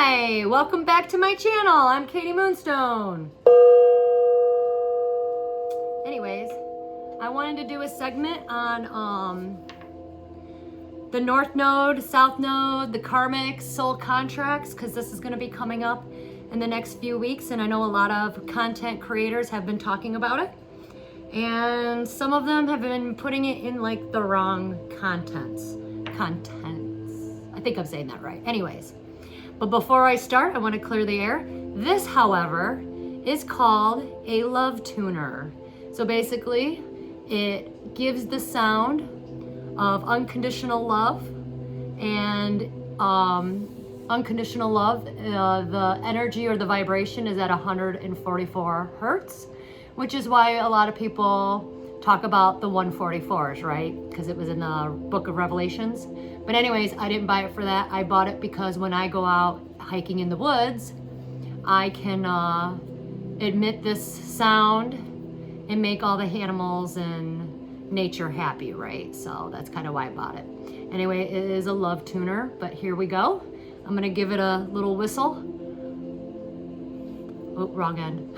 Hi, welcome back to my channel. I'm AKMoonstone. Anyways, I wanted to do a segment on the North Node, South Node, the Karmic soul contracts, because this is going to be coming up in the next few weeks, and I know a lot of content creators have been talking about it, and some of them have been putting it in like the wrong contents. I think I'm saying that right. Anyways, but before I start, I want to clear the air. This, however, is called a love tuner. So basically, it gives the sound of unconditional love, and unconditional love, the energy or the vibration is at 144 hertz, which is why a lot of people talk about the 144s, right? Because it was in the book of Revelations. But anyways, I didn't buy it for that. I bought it because when I go out hiking in the woods, I can emit this sound and make all the animals and nature happy, right? So that's kind of why I bought it. Anyway, it is a love tuner, but here we go. I'm gonna give it a little whistle. Oh, wrong end.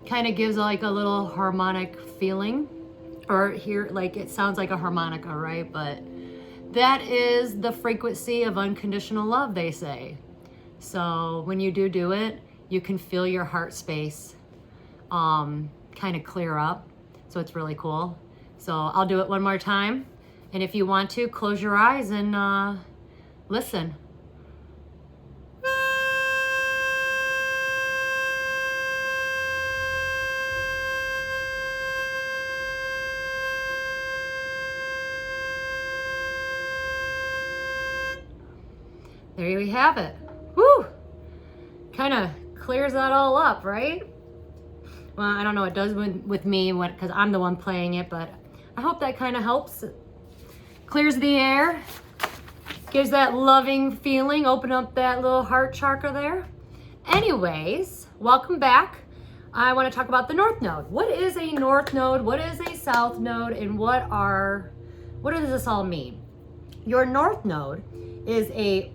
Kind of gives like a little harmonic feeling, or here, like it sounds like a harmonica, right? But that is the frequency of unconditional love, they say. So when you do it, you can feel your heart space kind of clear up. So it's really cool. So I'll do it one more time. And if you want to, close your eyes and listen. There you have it. Woo! Kind of clears that all up, right? Well, I don't know, it does with me because I'm the one playing it, but I hope that kind of helps. It clears the air, gives that loving feeling, open up that little heart chakra there. Anyways, welcome back. I want to talk about the North Node. What is a North Node? What is a South Node? And what does this all mean? Your North Node is a,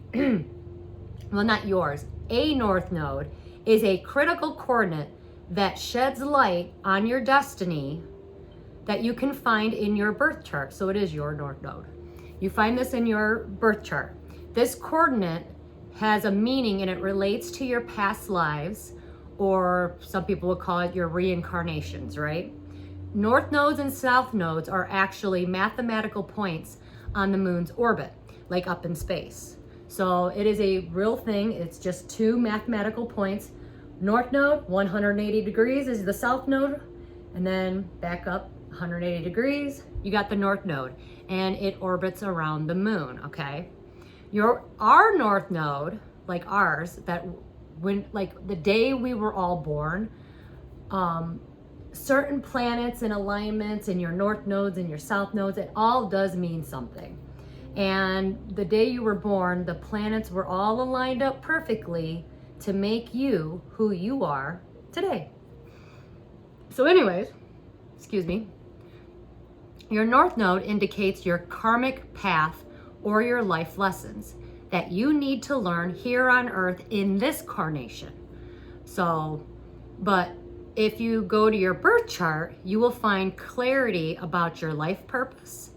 well, not yours, a North Node is a critical coordinate that sheds light on your destiny that you can find in your birth chart. So it is your North Node. You find this in your birth chart. This coordinate has a meaning and it relates to your past lives, or some people would call it your reincarnations, right? North nodes and south nodes are actually mathematical points on the moon's orbit, like up in space. So it is a real thing. It's just two mathematical points. North node, 180 degrees is the south node, and then back up 180 degrees, you got the North Node, and it orbits around the moon, okay? Our North Node, like ours, that when, like the day we were all born, certain planets and alignments and your North Nodes and your South Nodes, it all does mean something. And the day you were born, the planets were all aligned up perfectly to make you who you are today. So anyways, excuse me, your North Node indicates your karmic path or your life lessons that you need to learn here on Earth in this carnation. So, but if you go to your birth chart, you will find clarity about your life purpose.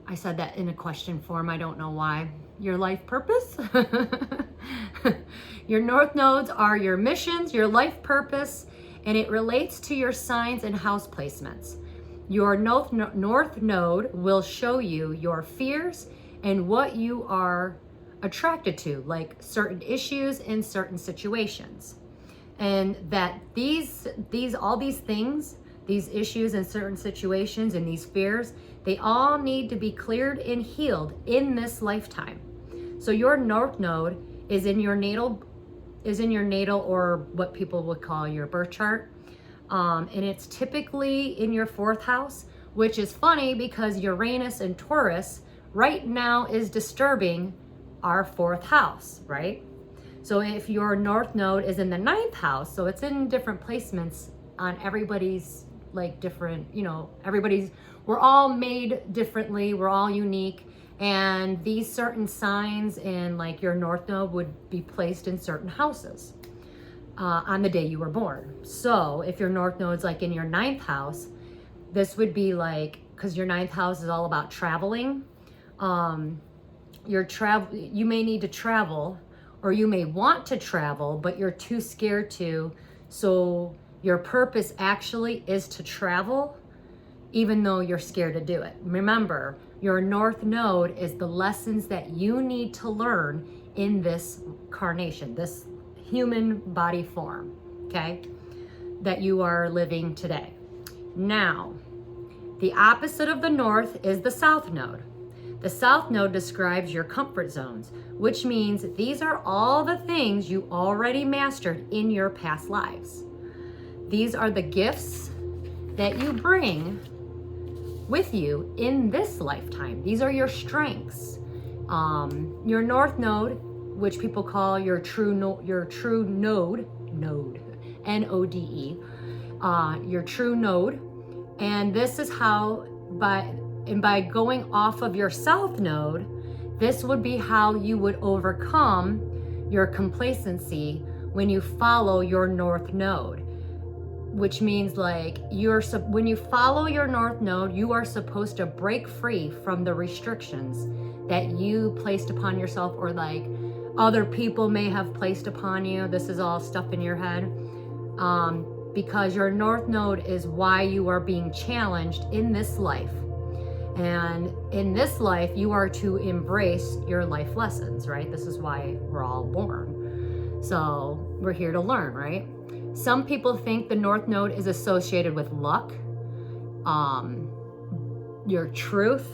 I said that in a question form, I don't know why. Your life purpose? Your North Nodes are your missions, your life purpose, and it relates to your signs and house placements. Your North Node will show you your fears and what you are attracted to, like certain issues in certain situations. And that all these things, these issues in certain situations and these fears, they all need to be cleared and healed in this lifetime. So your North Node is in your natal, or what people would call your birth chart. And it's typically in your 4th house, which is funny because Uranus and Taurus right now is disturbing our 4th house, right? So if your North Node is in the 9th house, so it's in different placements on everybody's like different, you know, we're all made differently, we're all unique. And these certain signs in like your North Node would be placed in certain houses on the day you were born. So if your North Node's like in your 9th house, this would be like, because your 9th house is all about traveling. You may need to travel, or you may want to travel, but you're too scared to. So your purpose actually is to travel, even though you're scared to do it. Remember, your North Node is the lessons that you need to learn in this incarnation, this human body form, okay, that you are living today. Now, the opposite of the North is the South Node. The South Node describes your comfort zones, which means these are all the things you already mastered in your past lives. These are the gifts that you bring with you in this lifetime. These are your strengths. Your North Node, which people call your true node, N-O-D-E, your true node. And this is how, by going off of your South Node, this would be how you would overcome your complacency when you follow your North Node. Which means like when you follow your North Node, you are supposed to break free from the restrictions that you placed upon yourself, or like other people may have placed upon you. This is all stuff in your head. Because your North Node is why you are being challenged in this life. And in this life, you are to embrace your life lessons, right? This is why we're all born. So we're here to learn, right? Some people think the North Node is associated with luck, your truth,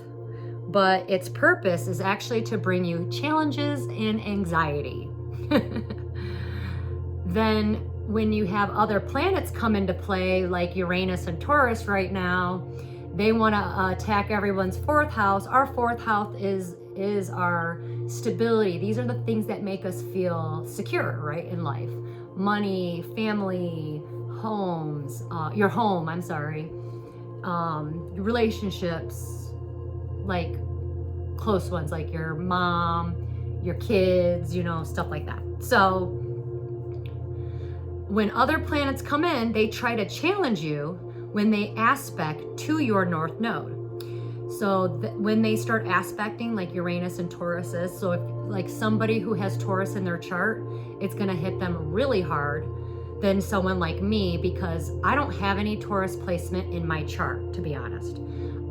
but its purpose is actually to bring you challenges and anxiety. Then when you have other planets come into play, like Uranus and Taurus right now, they want to attack everyone's 4th house. Our 4th house is our stability. These are the things that make us feel secure, right, in life. Money, family, homes, your home, relationships, like close ones, like your mom, your kids, you know, stuff like that. So when other planets come in, they try to challenge you when they aspect to your North Node. So when they start aspecting, like Uranus and Taurus is, so if like somebody who has Taurus in their chart, it's going to hit them really hard than someone like me, because I don't have any Taurus placement in my chart, to be honest.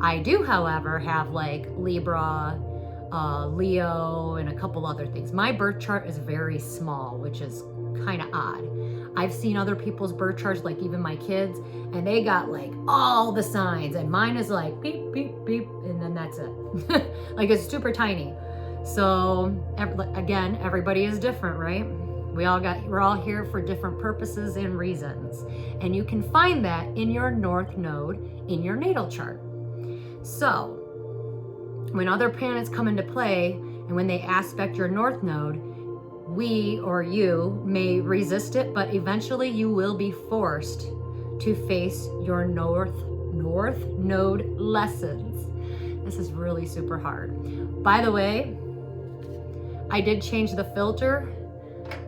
I do, however, have like Libra, Leo, and a couple other things. My birth chart is very small, which is kind of odd. I've seen other people's birth charts, like even my kids, and they got like all the signs, and mine is like beep, beep, beep, and then that's it. Like it's super tiny. So again, everybody is different, right? We're all here for different purposes and reasons. And you can find that in your North Node in your natal chart. So when other planets come into play, and when they aspect your North Node, we or you may resist it, but eventually you will be forced to face your North Node lessons. This is really super hard. By the way, I did change the filter.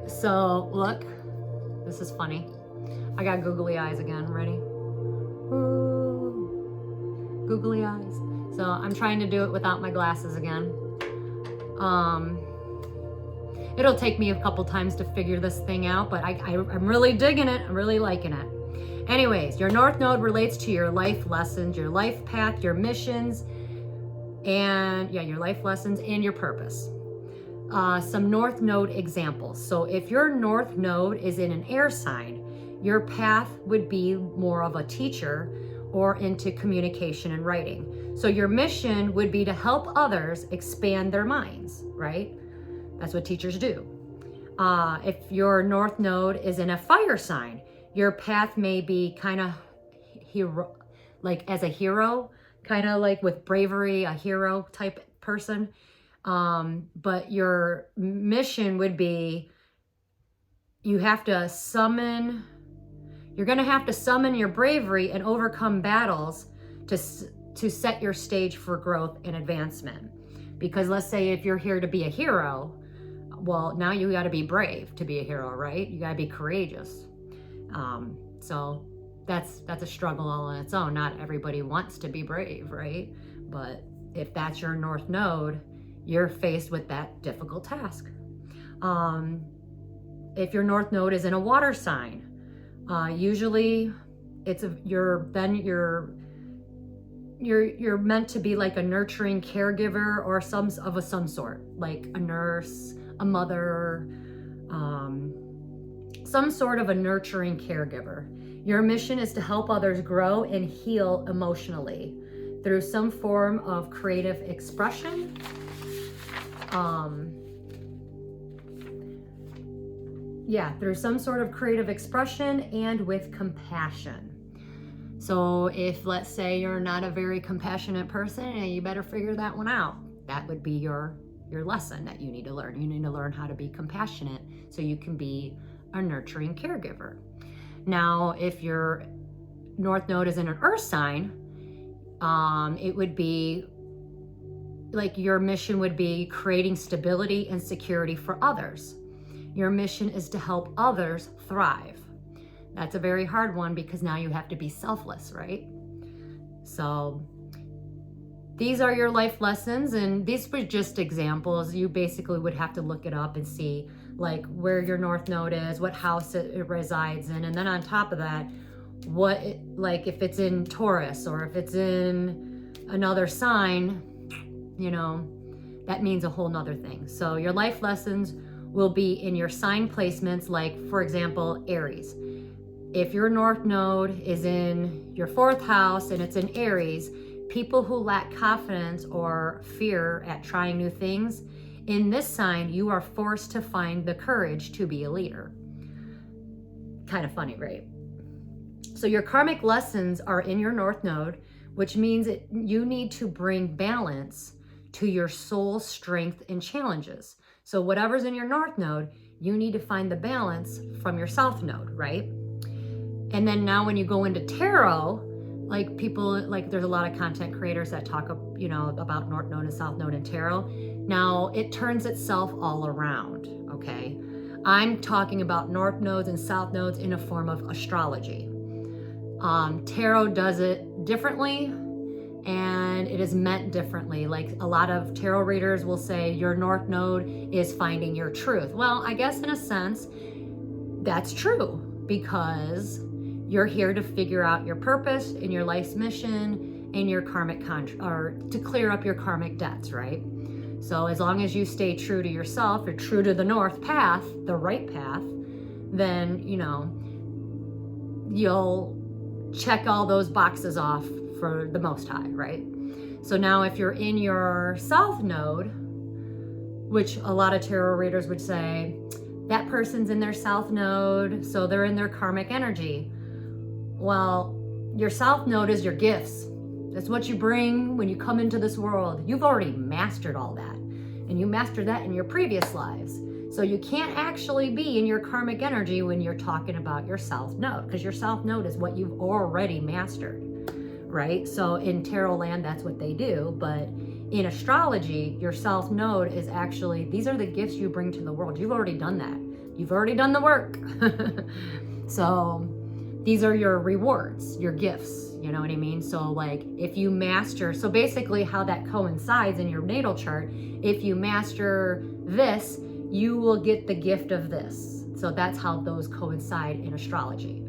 So look, this is funny. I got googly eyes again. Ready? Ooh, googly eyes. So I'm trying to do it without my glasses again. It'll take me a couple times to figure this thing out, but I'm really digging it. I'm really liking it. Anyways, your North Node relates to your life lessons, your life path, your missions, and your life lessons and your purpose. Some North Node examples. So if your North Node is in an air sign, your path would be more of a teacher or into communication and writing. So your mission would be to help others expand their minds, right? That's what teachers do. If your North Node is in a fire sign, your path may be kind of as a hero, kind of like with bravery, a hero type person. But your mission would be you have to summon, you're going to have to summon your bravery and overcome battles to set your stage for growth and advancement. Because let's say if you're here to be a hero, well, now you got to be brave to be a hero, right? You got to be courageous. So that's a struggle all on its own. Not everybody wants to be brave, right? But if that's your North Node, you're faced with that difficult task. If your North Node is in a water sign, usually you're meant to be like a nurturing caregiver or some sort, like a nurse, a mother, some sort of a nurturing caregiver. Your mission is to help others grow and heal emotionally through some form of creative expression. Through some sort of creative expression and with compassion. So if, let's say, you're not a very compassionate person, you better figure that one out. That would be your lesson that you need to learn. You need to learn how to be compassionate so you can be a nurturing caregiver. Now, if your North Node is in an earth sign, it would be like your mission would be creating stability and security for others. Your mission is to help others thrive. That's a very hard one because now you have to be selfless, right? So these are your life lessons, and these were just examples. You basically would have to look it up and see like where your North Node is, what house it resides in, and then on top of that, like if it's in Taurus or if it's in another sign, that means a whole nother thing. So your life lessons will be in your sign placements, like for example, Aries. If your North Node is in your 4th house and it's in Aries, people who lack confidence or fear at trying new things, in this sign, you are forced to find the courage to be a leader. Kind of funny, right? So your karmic lessons are in your North Node, which means that you need to bring balance to your soul's strength and challenges. So whatever's in your North Node, you need to find the balance from your South Node, right? And then now when you go into tarot, like there's a lot of content creators that talk, about North Node and South Node in tarot. Now it turns itself all around, okay? I'm talking about North Nodes and South Nodes in a form of astrology. Tarot does it differently, and it is meant differently. Like a lot of tarot readers will say your North Node is finding your truth. Well, I guess in a sense, that's true, because you're here to figure out your purpose and your life's mission and your karmic or to clear up your karmic debts, right? So as long as you stay true to yourself, or true to the North path, the right path, then, you'll check all those boxes off for the Most High, right? So now if you're in your South Node, which a lot of tarot readers would say, that person's in their South Node, so they're in their karmic energy. Well, your South Node is your gifts. That's what you bring when you come into this world. You've already mastered all that. And you mastered that in your previous lives. So you can't actually be in your karmic energy when you're talking about your South Node, because your South Node is what you've already mastered, right? So in tarot land, that's what they do. But in astrology, your South Node is actually, these are the gifts you bring to the world. You've already done that. You've already done the work. So these are your rewards, your gifts, you know what I mean? So like if you master, so basically how that coincides in your natal chart, if you master this, you will get the gift of this. So that's how those coincide in astrology.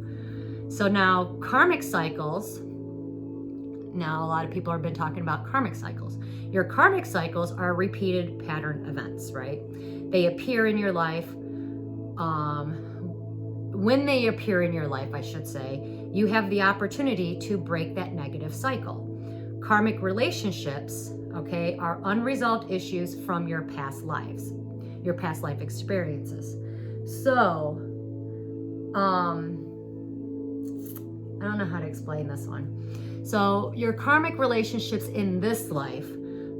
So now karmic cycles, now a lot of people have been talking about karmic cycles. Your karmic cycles are repeated pattern events, right? They appear in your life. When they appear in your life, I should say, you have the opportunity to break that negative cycle. Karmic relationships, okay, are unresolved issues from your past lives, your past life experiences. So, I don't know how to explain this one. So your karmic relationships in this life,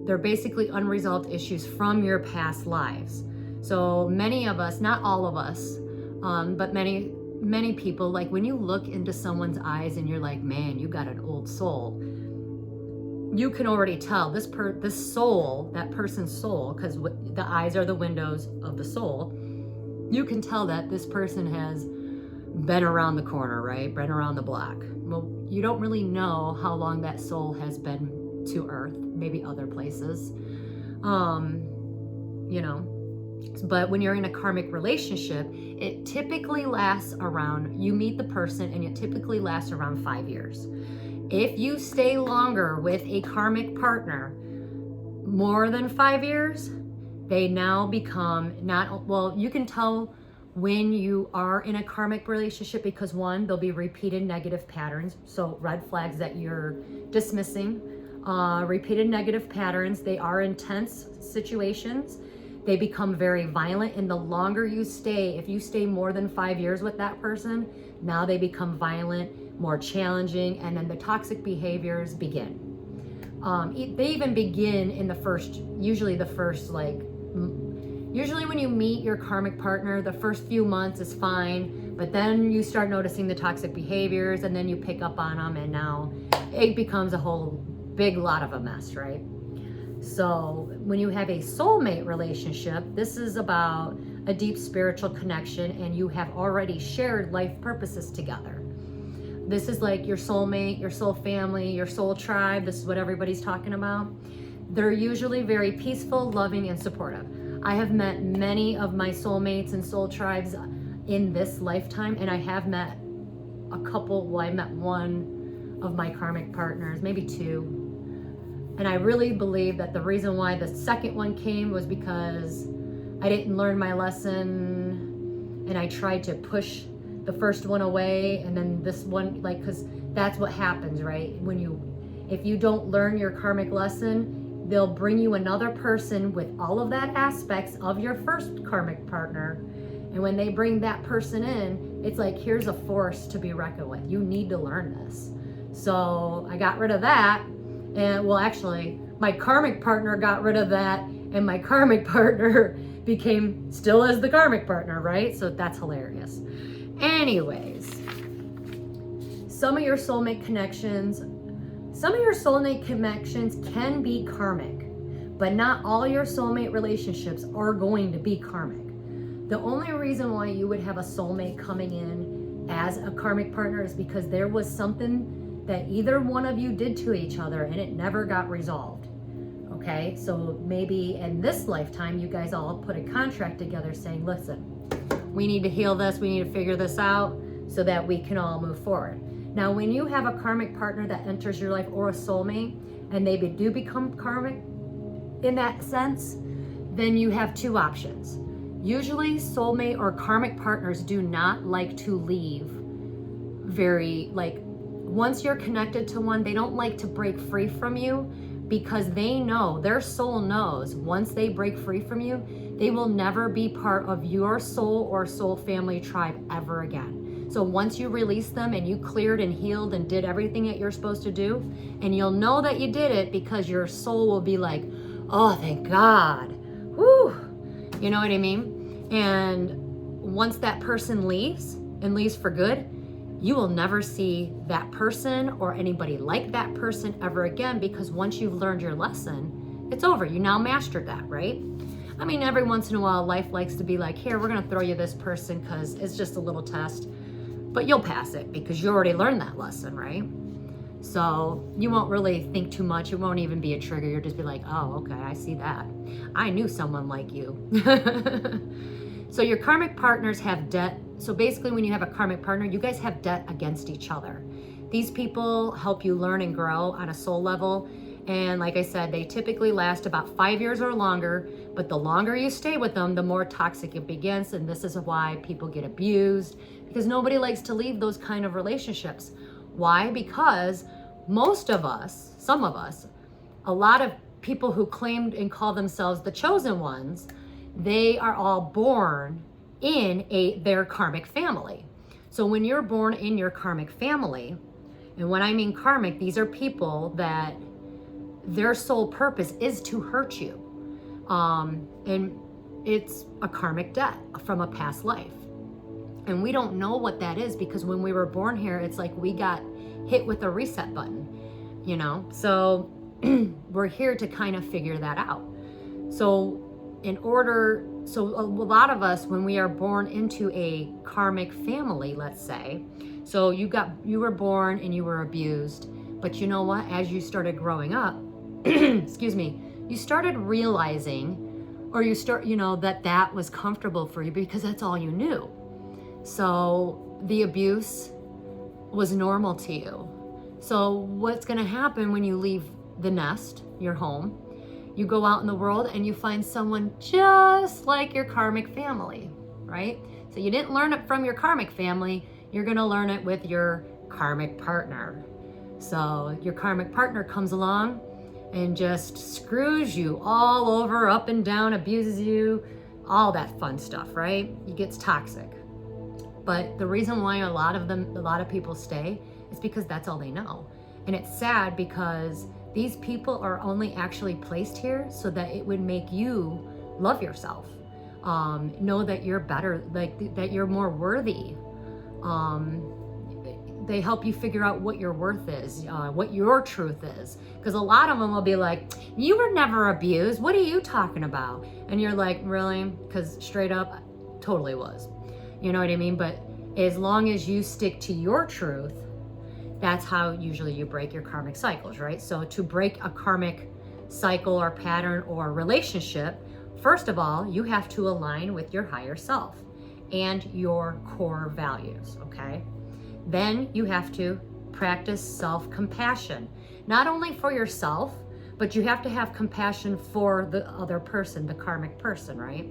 they're basically unresolved issues from your past lives. So many of us, not all of us, But many people, like when you look into someone's eyes and you're like, man, you got an old soul, you can already tell this soul, that person's soul, because the eyes are the windows of the soul. You can tell that this person has been around the corner, right? Been around the block. Well, you don't really know how long that soul has been to Earth, maybe other places, you know. But when you're in a karmic relationship, it typically lasts around, you meet the person and it typically lasts around 5 years. If you stay longer with a karmic partner, more than 5 years, they now become you can tell when you are in a karmic relationship because one, there'll be repeated negative patterns. So red flags that you're dismissing, repeated negative patterns. They are intense situations. They become very violent. And the longer you stay, if you stay more than 5 years with that person, now they become violent, more challenging, and then the toxic behaviors begin. They even begin in usually when you meet your karmic partner, the first few months is fine, but then you start noticing the toxic behaviors and then you pick up on them and now it becomes a whole big lot of a mess, right? So when you have a soulmate relationship, this is about a deep spiritual connection and you have already shared life purposes together. This is like your soulmate, your soul family, your soul tribe. This is what everybody's talking about. They're usually very peaceful, loving, and supportive. I have met many of my soulmates and soul tribes in this lifetime, and I have met a couple. Well, I met one of my karmic partners, maybe two. And I really believe that the reason why the second one came was because I didn't learn my lesson and I tried to push the first one away, and then this one, because that's what happens, right? If you don't learn your karmic lesson, they'll bring you another person with all of that aspects of your first karmic partner. And when they bring that person in, it's like, here's a force to be reckoned with. You need to learn this. So I got rid of that. And well, actually, my karmic partner got rid of that, and my karmic partner became still as the karmic partner, right? So that's hilarious. Anyways, some of your soulmate connections can be karmic, but not all your soulmate relationships are going to be karmic. The only reason why you would have a soulmate coming in as a karmic partner is because there was something that either one of you did to each other and it never got resolved. Okay, so maybe in this lifetime, you guys all put a contract together saying, listen, we need to heal this, we need to figure this out so that we can all move forward. Now, when you have a karmic partner that enters your life or a soulmate, and they do become karmic in that sense, then you have two options. Usually, soulmate or karmic partners do not like to leave once you're connected to one, they don't like to break free from you because they know, their soul knows, once they break free from you, they will never be part of your soul or soul family tribe ever again. So once you release them and you cleared and healed and did everything that you're supposed to do, and you'll know that you did it because your soul will be like, oh, thank God. Whew. You know what I mean? And once that person leaves and leaves for good, you will never see that person or anybody like that person ever again, because once you've learned your lesson, it's over. You now mastered that, right? I mean, every once in a while, life likes to be like, here, we're going to throw you this person because it's just a little test, but you'll pass it because you already learned that lesson, right? So you won't really think too much. It won't even be a trigger. You'll just be like, oh, okay, I see that. I knew someone like you. So your karmic partners have debt. So basically when you have a karmic partner, you guys have debt against each other. These people help you learn and grow on a soul level. And like I said, they typically last about 5 years or longer, but the longer you stay with them, the more toxic it begins. And this is why people get abused, because nobody likes to leave those kind of relationships. Why? Because most of us, some of us, a lot of people who claimed and call themselves the chosen ones, they are all born in their karmic family. So when you're born in your karmic family, and when I mean karmic, these are people that their sole purpose is to hurt you. And it's a karmic debt from a past life. And we don't know what that is, because when we were born here, it's like we got hit with a reset button, you know? So we're here to kind of figure that out. So a lot of us, when we are born into a karmic family, let's say, so you were born and you were abused, but you know what? As you started growing up, excuse me, you started realizing, or that was comfortable for you because that's all you knew. So the abuse was normal to you. So what's going to happen when you leave the nest, your home? You go out in the world and you find someone just like your karmic family, right? So you didn't learn it from your karmic family. You're going to learn it with your karmic partner. So your karmic partner comes along and just screws you all over, up and down, abuses you, all that fun stuff, right? It gets toxic. But the reason why a lot of people stay is because that's all they know. And it's sad because these people are only actually placed here so that it would make you love yourself. Know that you're better, like that you're more worthy. They help you figure out what your worth is, what your truth is. Because a lot of them will be like, you were never abused. What are you talking about? And you're like, really? Because straight up, totally was. You know what I mean? But as long as you stick to your truth, that's how usually you break your karmic cycles, right? So to break a karmic cycle or pattern or relationship, first of all, you have to align with your higher self and your core values, okay? Then you have to practice self-compassion, not only for yourself, but you have to have compassion for the other person, the karmic person, right?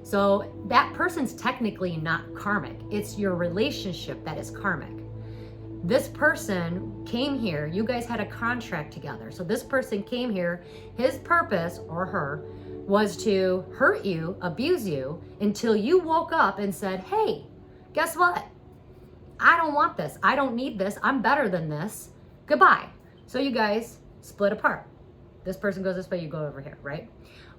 So that person's technically not karmic. It's your relationship that is karmic. This person came here, you guys had a contract together. So this person came here, his purpose, or her, was to hurt you, abuse you, until you woke up and said, hey, guess what? I don't want this. I don't need this. I'm better than this. Goodbye. So you guys split apart. This person goes this way, you go over here, right?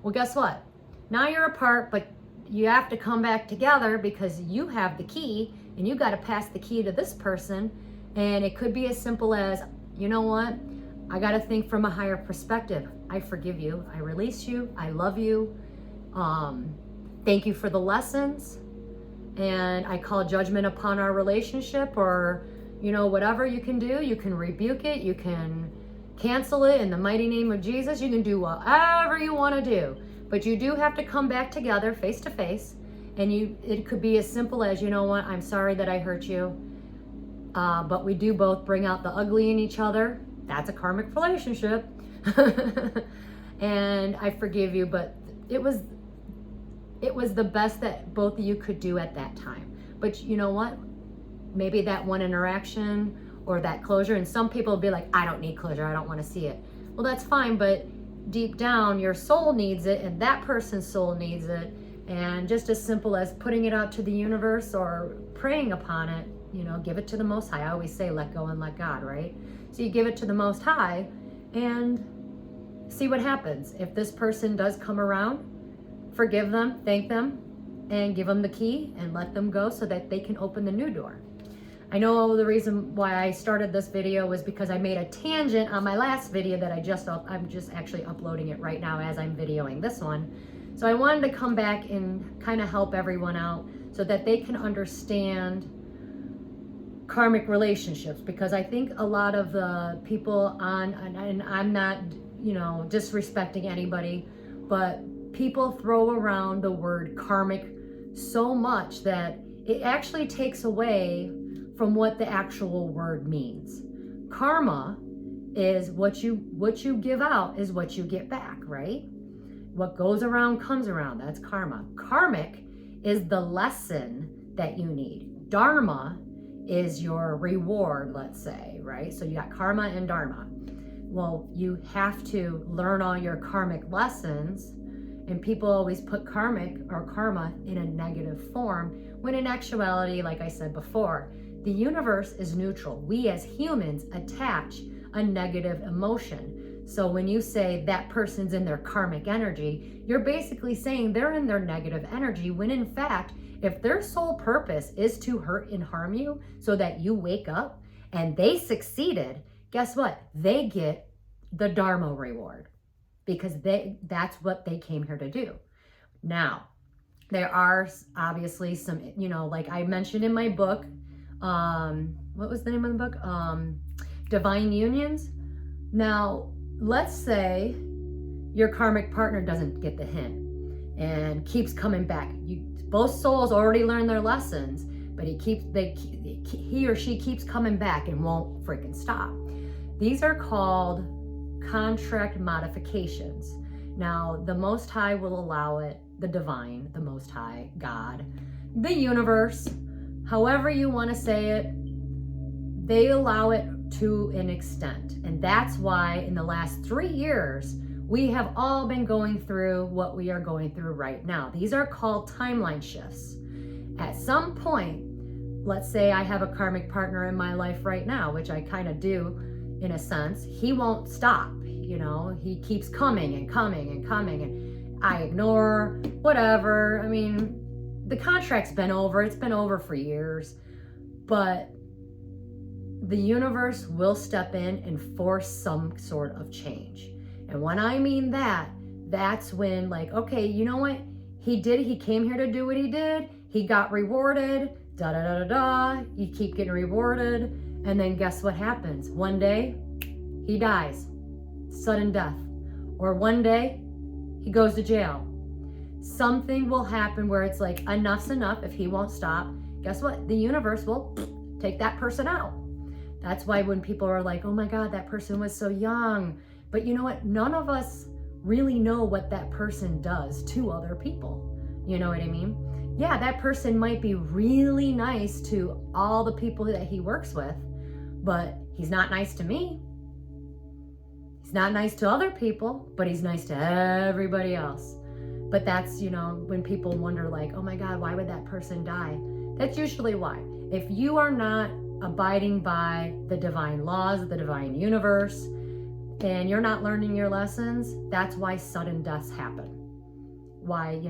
Well, guess what? Now you're apart, but you have to come back together because you have the key and you got to pass the key to this person. And it could be as simple as, you know what? I got to think from a higher perspective. I forgive you. I release you. I love you. Thank you for the lessons. And I call judgment upon our relationship, or, you know, whatever you can do. You can rebuke it. You can cancel it in the mighty name of Jesus. You can do whatever you want to do. But you do have to come back together face to face. And it could be as simple as, you know what? I'm sorry that I hurt you. But we do both bring out the ugly in each other. That's a karmic relationship. And I forgive you, but it was the best that both of you could do at that time. But you know what? Maybe that one interaction or that closure, and some people will be like, I don't need closure. I don't want to see it. Well, that's fine. But deep down, your soul needs it and that person's soul needs it. And just as simple as putting it out to the universe or praying upon it, you know, give it to the Most High. I always say, let go and let God, right? So you give it to the Most High and see what happens. If this person does come around, forgive them, thank them, and give them the key and let them go so that they can open the new door. I know the reason why I started this video was because I made a tangent on my last video that I'm just actually uploading it right now as I'm videoing this one. So I wanted to come back and kind of help everyone out so that they can understand karmic relationships, because I think a lot of the people and I'm not, you know, disrespecting anybody, but people throw around the word karmic so much that it actually takes away from what the actual word means. Karma is what you give out is what you get back, right? What goes around comes around. That's karma. Karmic is the lesson that you need. Dharma is your reward, let's say, right? So you got karma and dharma. Well, you have to learn all your karmic lessons, and people always put karmic or karma in a negative form, when in actuality, like I said before, the universe is neutral. We as humans attach a negative emotion. So when you say that person's in their karmic energy, you're basically saying they're in their negative energy, when in fact, if their sole purpose is to hurt and harm you so that you wake up and they succeeded, guess what? They get the Dharma reward, because that's what they came here to do. Now, there are obviously some, like I mentioned in my book, what was the name of the book? Divine Unions. Now, let's say your karmic partner doesn't get the hint and keeps coming back. Both souls already learned their lessons, but he or she keeps coming back and won't freaking stop. These are called contract modifications. Now, the Most High will allow it, the divine, the Most High, God, the universe, however you want to say it, they allow it to an extent. And that's why in the last 3 years, we have all been going through what we are going through right now. These are called timeline shifts. At some point, let's say I have a karmic partner in my life right now, which I kind of do in a sense. He won't stop, he keeps coming and coming and coming, and I ignore, whatever. I mean, the contract's been over. It's been over for years, but the universe will step in and force some sort of change. And when I mean that, that's when, like, okay, you know what? He came here to do what he did. He got rewarded, da da da da da. You keep getting rewarded. And then guess what happens? One day, he dies. Sudden death. Or one day, he goes to jail. Something will happen where it's like, enough's enough. If he won't stop, guess what? The universe will take that person out. That's why when people are like, oh my God, that person was so young. But you know what? None of us really know what that person does to other people. You know what I mean? Yeah, that person might be really nice to all the people that he works with, but he's not nice to me. He's not nice to other people, but he's nice to everybody else. But that's, when people wonder like, oh my God, why would that person die? That's usually why. If you are not abiding by the divine laws of the divine universe, and you're not learning your lessons, that's why sudden deaths happen. Why,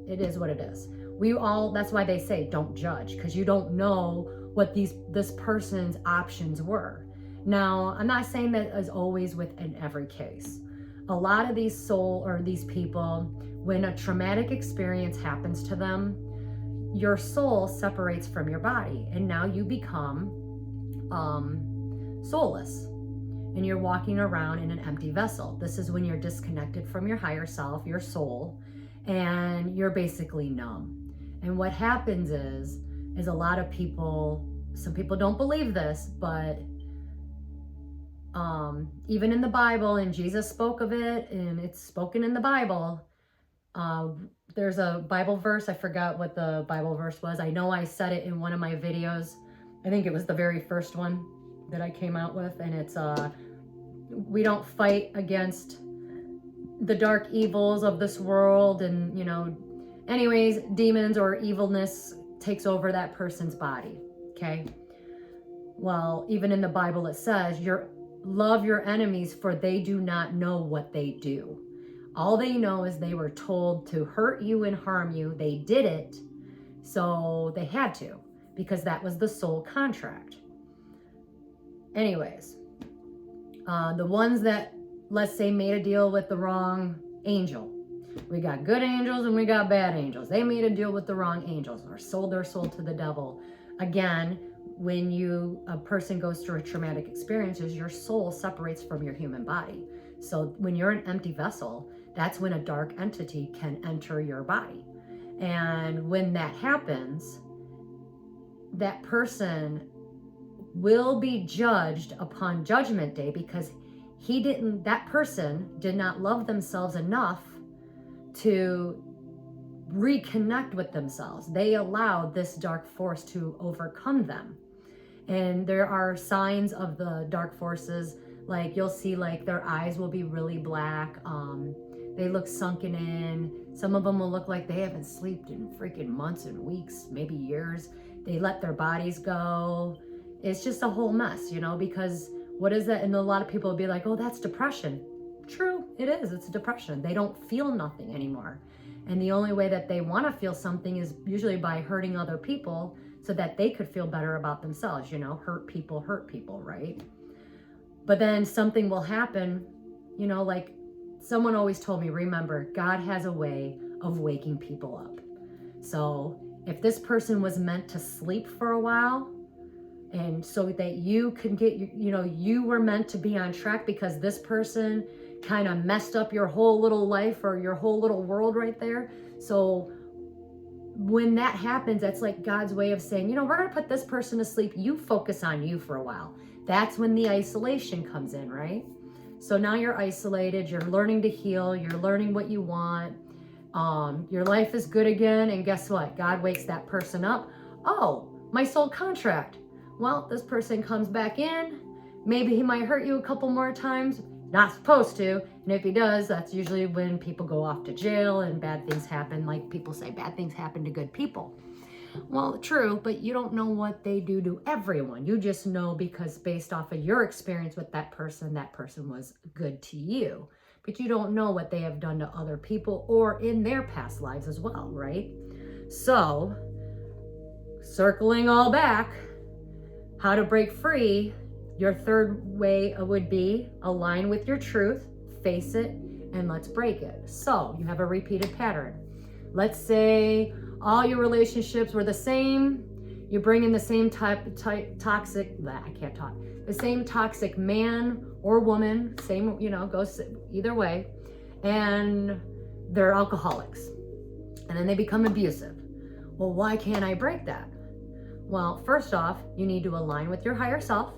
it is what it is. That's why they say don't judge, because you don't know what this person's options were. Now, I'm not saying that is always in every case. A lot of these these people, when a traumatic experience happens to them, your soul separates from your body, and now you become soulless, and you're walking around in an empty vessel. This is when you're disconnected from your higher self, your soul, and you're basically numb. And what happens is a lot of people, some people don't believe this, but even in the Bible, and Jesus spoke of it, and it's spoken in the Bible. There's a Bible verse. I forgot what the Bible verse was. I know I said it in one of my videos. I think it was the very first one that I came out with. And it's, we don't fight against the dark evils of this world. And, anyways, demons or evilness takes over that person's body. Okay. Well, even in the Bible, it says, love your enemies, for they do not know what they do. All they know is they were told to hurt you and harm you. They did it, so they had to, because that was the soul contract. Anyways, the ones that, let's say, made a deal with the wrong angel. We got good angels and we got bad angels. They made a deal with the wrong angels or sold their soul to the devil. Again, when a person goes through a traumatic experiences, your soul separates from your human body. So when you're an empty vessel, that's when a dark entity can enter your body. And when that happens, that person will be judged upon Judgment Day, because that person did not love themselves enough to reconnect with themselves. They allowed this dark force to overcome them. And there are signs of the dark forces, like you'll see like their eyes will be really black. They look sunken in. Some of them will look like they haven't slept in freaking months and weeks, maybe years. They let their bodies go. It's just a whole mess, because What is that? And a lot of people will be like, oh, that's depression. True, it is. It's depression. They don't feel nothing anymore. And the only way that they want to feel something is usually by hurting other people so that they could feel better about themselves. You know, hurt people, right? But then something will happen, you know, like someone always told me, remember, God has a way of waking people up. So if this person was meant to sleep for a while, and so that you could get, you know, you were meant to be on track because this person kind of messed up your whole little life or your whole little world right there. So when that happens, that's like God's way of saying, you know, we're going to put this person to sleep. You focus on you for a while. That's when the isolation comes in, right? So now you're isolated, you're learning to heal, you're learning what you want. Your life is good again. And guess what? God wakes that person up. Oh, my soul contract. Well, this person comes back in. Maybe he might hurt you a couple more times. Not supposed to. And if he does, that's usually when people go off to jail and bad things happen. Like people say, bad things happen to good people. Well, true, but you don't know what they do to everyone. You just know because based off of your experience with that person was good to you. But you don't know what they have done to other people or in their past lives as well, right? So, circling all back, how to break free, your third way would be align with your truth, face it, and let's break it. So, you have a repeated pattern. Let's say all your relationships were the same. You bring in the same the same toxic man or woman, same, you know, goes either way, and they're alcoholics. And then they become abusive. Well, why can't I break that? Well, first off, you need to align with your higher self,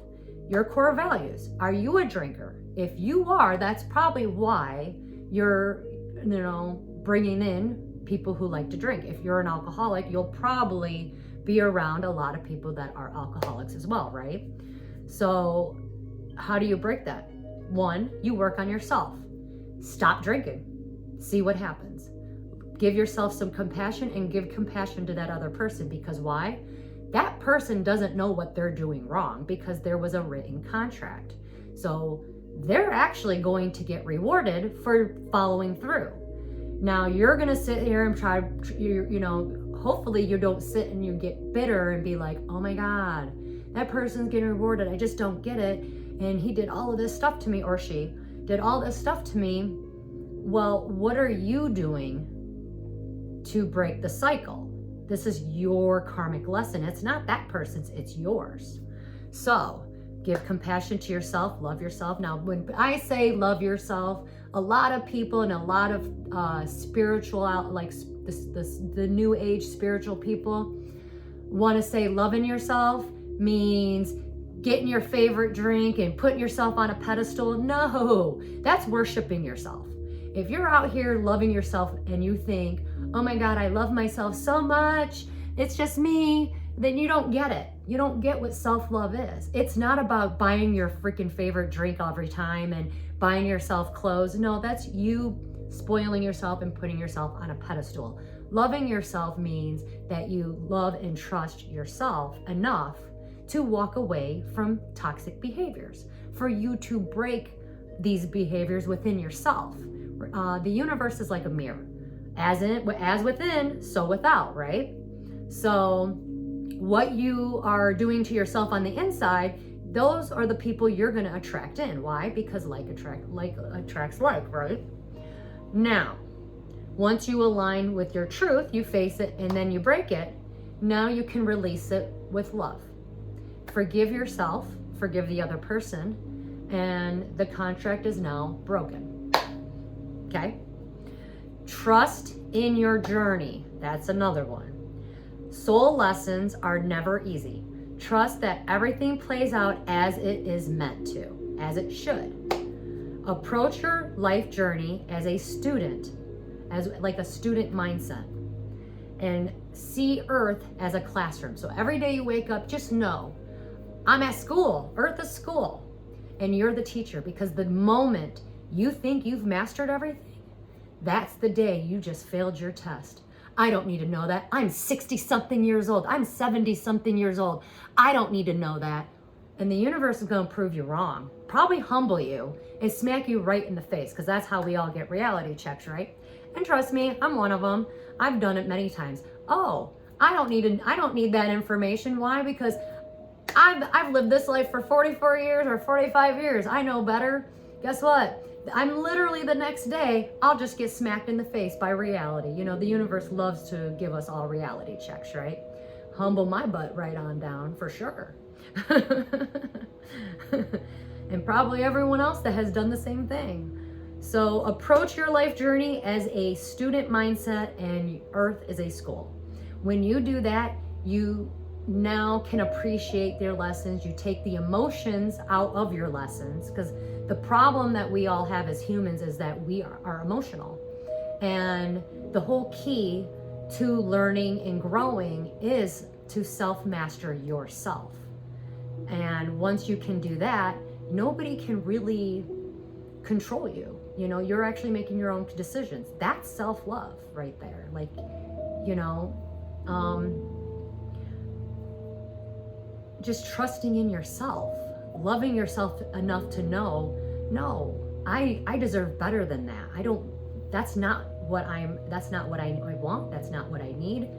your core values. Are you a drinker? If you are, that's probably why you're, you know, bringing in people who like to drink. If you're an alcoholic, you'll probably be around a lot of people that are alcoholics as well, right? So how do you break that? One, you work on yourself. Stop drinking. See what happens. Give yourself some compassion and give compassion to that other person, because why? That person doesn't know what they're doing wrong because there was a written contract. So they're actually going to get rewarded for following through. Now you're going to sit here and try, you know, hopefully you don't sit and you get bitter and be like, oh my God, that person's getting rewarded. I just don't get it. And he did all of this stuff to me, or she did all this stuff to me. Well, what are you doing to break the cycle? This is your karmic lesson. It's not that person's, it's yours. So give compassion to yourself, love yourself. Now, when I say love yourself, a lot of people and a lot of spiritual, like the new age spiritual people want to say loving yourself means getting your favorite drink and putting yourself on a pedestal. No, that's worshiping yourself. If you're out here loving yourself and you think, oh my God, I love myself so much, it's just me, then you don't get it. You don't get what self-love is. It's not about buying your freaking favorite drink every time and buying yourself clothes. No, that's you spoiling yourself and putting yourself on a pedestal. Loving yourself means that you love and trust yourself enough to walk away from toxic behaviors, for you to break these behaviors within yourself. The universe is like a mirror. As within, so without, right? So what you are doing to yourself on the inside, those are the people you're going to attract in. Why? Because like attracts like, right? Now, once you align with your truth, you face it and then you break it. Now you can release it with love. Forgive yourself, forgive the other person, and the contract is now broken. Okay? Trust in your journey. That's another one. Soul lessons are never easy. Trust that everything plays out as it is meant to, as it should. Approach your life journey as a student, as like a student mindset, and see Earth as a classroom. So every day you wake up, just know, I'm at school. Earth is school. And you're the teacher, because the moment you think you've mastered everything, that's the day you just failed your test. I don't need to know that. I'm 60 something years old. I'm 70 something years old. I don't need to know that. And the universe is going to prove you wrong, probably humble you and smack you right in the face, because that's how we all get reality checks, right? And trust me, I'm one of them. I've done it many times. Oh, I don't need that information. Why? Because I've lived this life for 44 years or 45 years. I know better. Guess what? I'm literally the next day, I'll just get smacked in the face by reality. You know, the universe loves to give us all reality checks, right? Humble my butt right on down, for sure. And probably everyone else that has done the same thing. So approach your life journey as a student mindset, and Earth is a school. When you do that, you now can appreciate their lessons. You take the emotions out of your lessons, because the problem that we all have as humans is that we are emotional. And the whole key to learning and growing is to self-master yourself. And once you can do that, nobody can really control you. You know, you're actually making your own decisions. That's self-love right there. Like, you know, just trusting in yourself, loving yourself enough to know, no, I deserve better than that. That's not what I want. That's not what I need.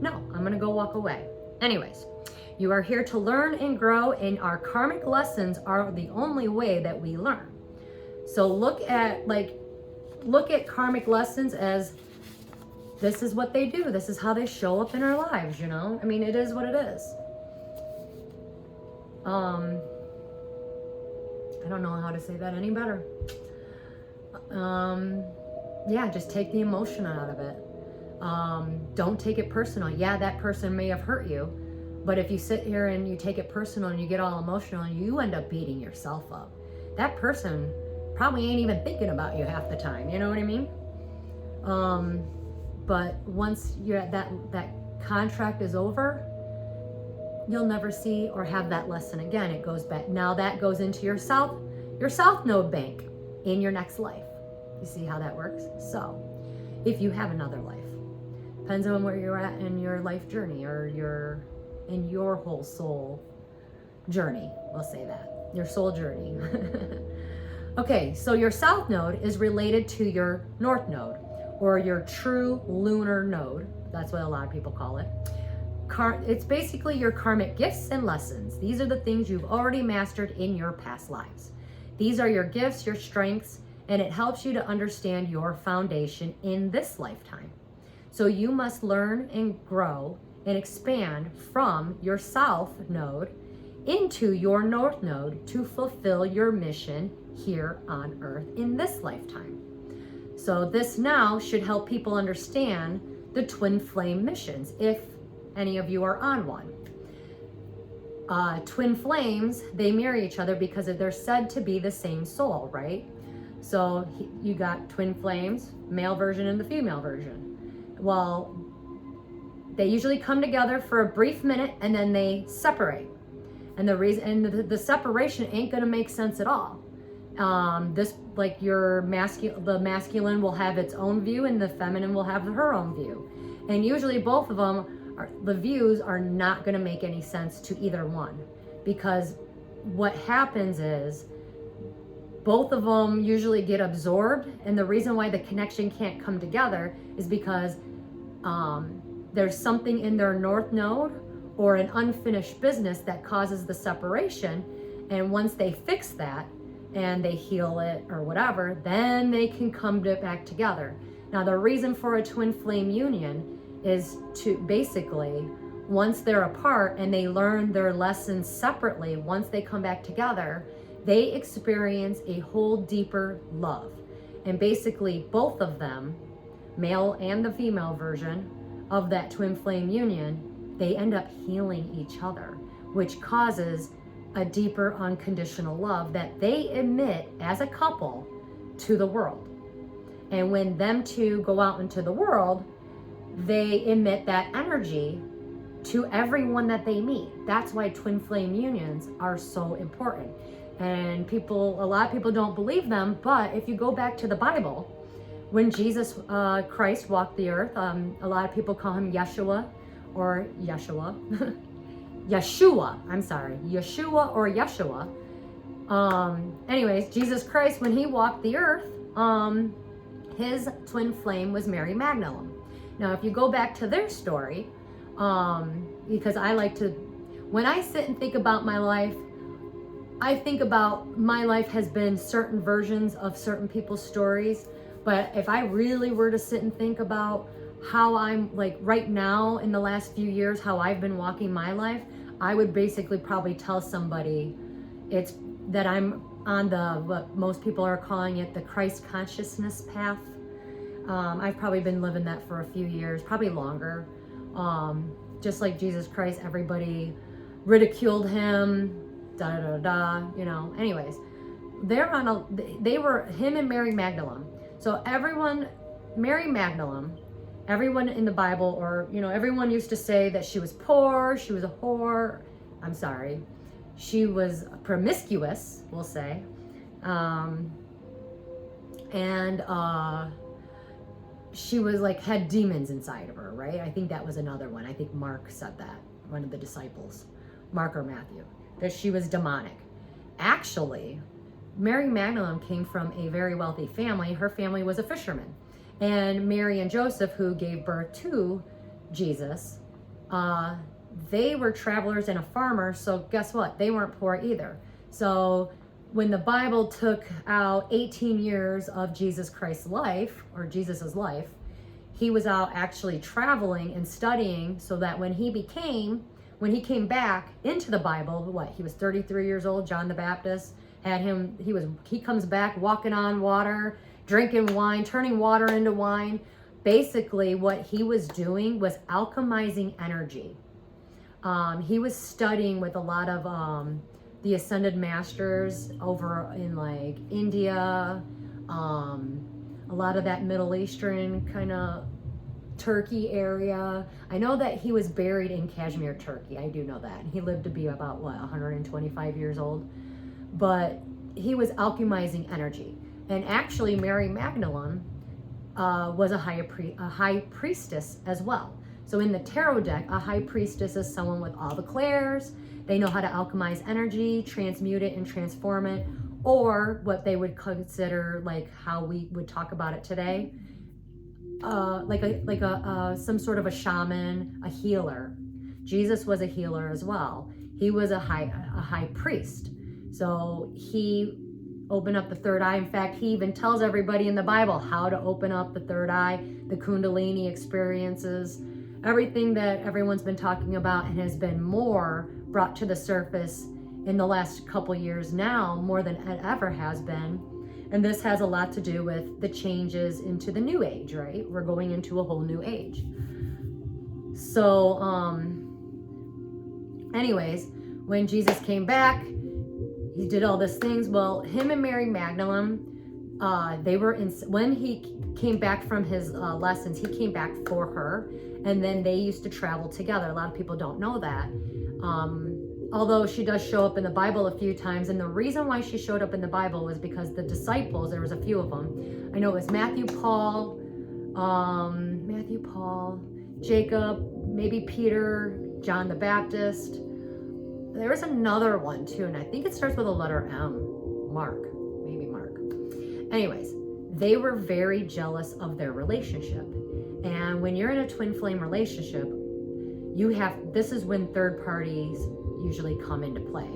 No, I'm going to go walk away. Anyways, you are here to learn and grow, and our karmic lessons are the only way that we learn. So look at karmic lessons as this is what they do. This is how they show up in our lives, you know? I mean, it is what it is. I don't know how to say that any better. Yeah, just take the emotion out of it. Don't take it personal. Yeah, that person may have hurt you, but if you sit here and you take it personal and you get all emotional, you end up beating yourself up. That person probably ain't even thinking about you half the time. You know what I mean? But once that contract is over, you'll never see or have that lesson again. It goes back. Now that goes into your south node bank in your next life. You see how that works? So if you have another life, depends on where you're at in your life journey, or in your whole soul journey. We'll say that. Your soul journey. Okay, so your south node is related to your north node, or your true lunar node. That's what a lot of people call it. It's basically your karmic gifts and lessons. These are the things you've already mastered in your past lives. These are your gifts, your strengths, and it helps you to understand your foundation in this lifetime. So you must learn and grow and expand from your south node into your north node to fulfill your mission here on Earth in this lifetime. So this now should help people understand the twin flame missions, if any of you are on one. Twin flames, they marry each other because they're said to be the same soul, right? So you got twin flames, male version and the female version. Well, they usually come together for a brief minute and then they separate. And the separation ain't gonna make sense at all. The masculine will have its own view and the feminine will have her own view. And usually both of them, the views are not gonna make any sense to either one, because what happens is both of them usually get absorbed, and the reason why the connection can't come together is because there's something in their north node or an unfinished business that causes the separation. And once they fix that and they heal it or whatever, then they can come back together. Now, the reason for a twin flame union is to basically, once they're apart and they learn their lessons separately, once they come back together, they experience a whole deeper love. And basically both of them, male and the female version of that twin flame union, they end up healing each other, which causes a deeper unconditional love that they emit as a couple to the world. And when them two go out into the world, they emit that energy to everyone that they meet. That's why twin flame unions are so important. And a lot of people don't believe them, but if you go back to the Bible, when Jesus Christ walked the earth, a lot of people call him Yeshua or Yeshua. Yeshua. I'm sorry, Yeshua or Yeshua. Anyways, Jesus Christ, when he walked the earth, his twin flame was Mary Magdalene. Now, if you go back to their story, because I like to, when I sit and think about my life, I think about my life has been certain versions of certain people's stories. But if I really were to sit and think about how I'm like right now in the last few years, how I've been walking my life, I would basically probably tell somebody it's that I'm on the, what most people are calling it, the Christ consciousness path. I've probably been living that for a few years, probably longer. Just like Jesus Christ, everybody ridiculed him, you know. Anyways, they were him and Mary Magdalene. So Mary Magdalene, everyone in the Bible, or, you know, everyone used to say that she was poor, she was a whore. I'm sorry. She was promiscuous, we'll say. She was like, had demons inside of her, right? I think that was another one. I think Mark said that, one of the disciples, Mark or Matthew, that she was demonic. Actually, Mary Magdalene came from a very wealthy family. Her family was a fisherman. And Mary and Joseph, who gave birth to Jesus, they were travelers and a farmer. So guess what? They weren't poor either. So when the Bible took out 18 years of Jesus Christ's life, or Jesus's life, he was out actually traveling and studying, so that when he came back into the Bible, he was 33 years old, John the Baptist had him, he comes back walking on water, drinking wine, turning water into wine. Basically what he was doing was alchemizing energy. He was studying with a lot of the ascended masters over in like India, a lot of that Middle Eastern kind of Turkey area. I know that he was buried in Kashmir, Turkey. I do know that. He lived to be about 125 years old. But he was alchemizing energy. And actually Mary Magdalene was a high priestess as well. So in the tarot deck, a high priestess is someone with all the clairs. They know how to alchemize energy, transmute it and transform it, or what they would consider, like how we would talk about it today, some sort of a shaman, a healer. Jesus was a healer as well. He was a high priest. So he opened up the third eye. In fact, he even tells everybody in the Bible how to open up the third eye, the Kundalini experiences, everything that everyone's been talking about and has been more brought to the surface in the last couple years now, more than it ever has been. And this has a lot to do with the changes into the new age, right? We're going into a whole new age. So, anyways, when Jesus came back, he did all these things. Well, him and Mary Magdalene, when he came back from his lessons, he came back for her, and then they used to travel together. A lot of people don't know that. Although she does show up in the Bible a few times, and the reason why she showed up in the Bible was because the disciples, there was a few of them. I know it was Matthew, Paul, Jacob, maybe Peter, John the Baptist. There was another one too, and I think it starts with a letter M. Mark. Anyways, they were very jealous of their relationship. And when you're in a twin flame relationship, this is when third parties usually come into play.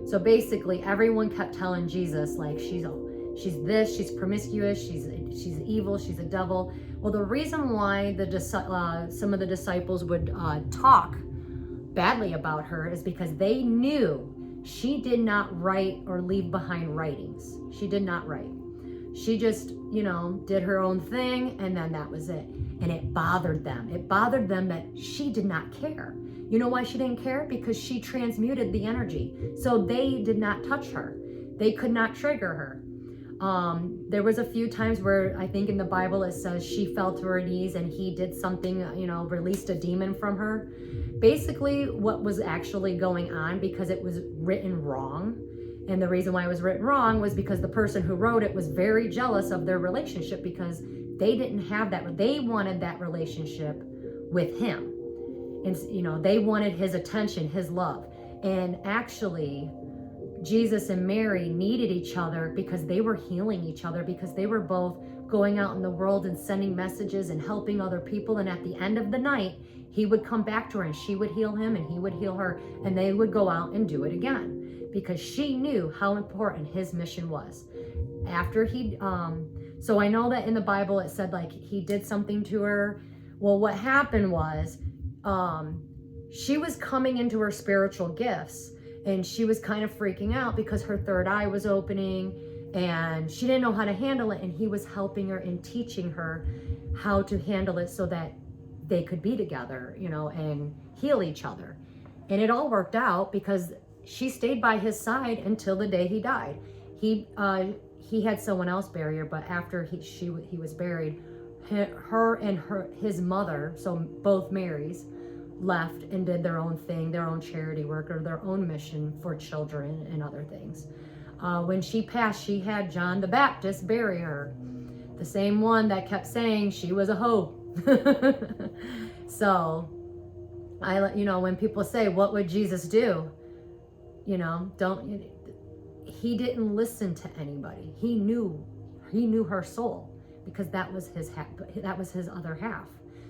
So basically everyone kept telling Jesus, like, she's this, she's promiscuous, she's evil, she's a devil. Well, the reason why some of the disciples would talk badly about her is because they knew she did not write or leave behind writings. She did not write. She just, did her own thing, and then that was it. And it bothered them. It bothered them that she did not care. You know why she didn't care? Because she transmuted the energy. So they did not touch her. They could not trigger her. There was a few times where I think in the Bible it says she fell to her knees and he did something, released a demon from her. Basically what was actually going on, because it was written wrong, and the reason why it was written wrong was because the person who wrote it was very jealous of their relationship, because they didn't have that. They wanted that relationship with him. And, you know, they wanted his attention, his love. And actually, Jesus and Mary needed each other because they were healing each other, because they were both going out in the world and sending messages and helping other people. And at the end of the night, he would come back to her and she would heal him and he would heal her, and they would go out and do it again because she knew how important his mission was. After he, so I know that in the Bible it said like he did something to her. Well, what happened was, she was coming into her spiritual gifts and she was kind of freaking out because her third eye was opening and she didn't know how to handle it. And he was helping her and teaching her how to handle it so that they could be together, you know, and heal each other. And it all worked out because she stayed by his side until the day he died. He had someone else bury her, but after he was buried, her and his mother, so both Marys, left and did their own thing, their own charity work or their own mission for children and other things. When she passed, she had John the Baptist bury her, the same one that kept saying she was a hoe. So you know, when people say, what would Jesus do? You know, he didn't listen to anybody. He knew her soul because that was his other half.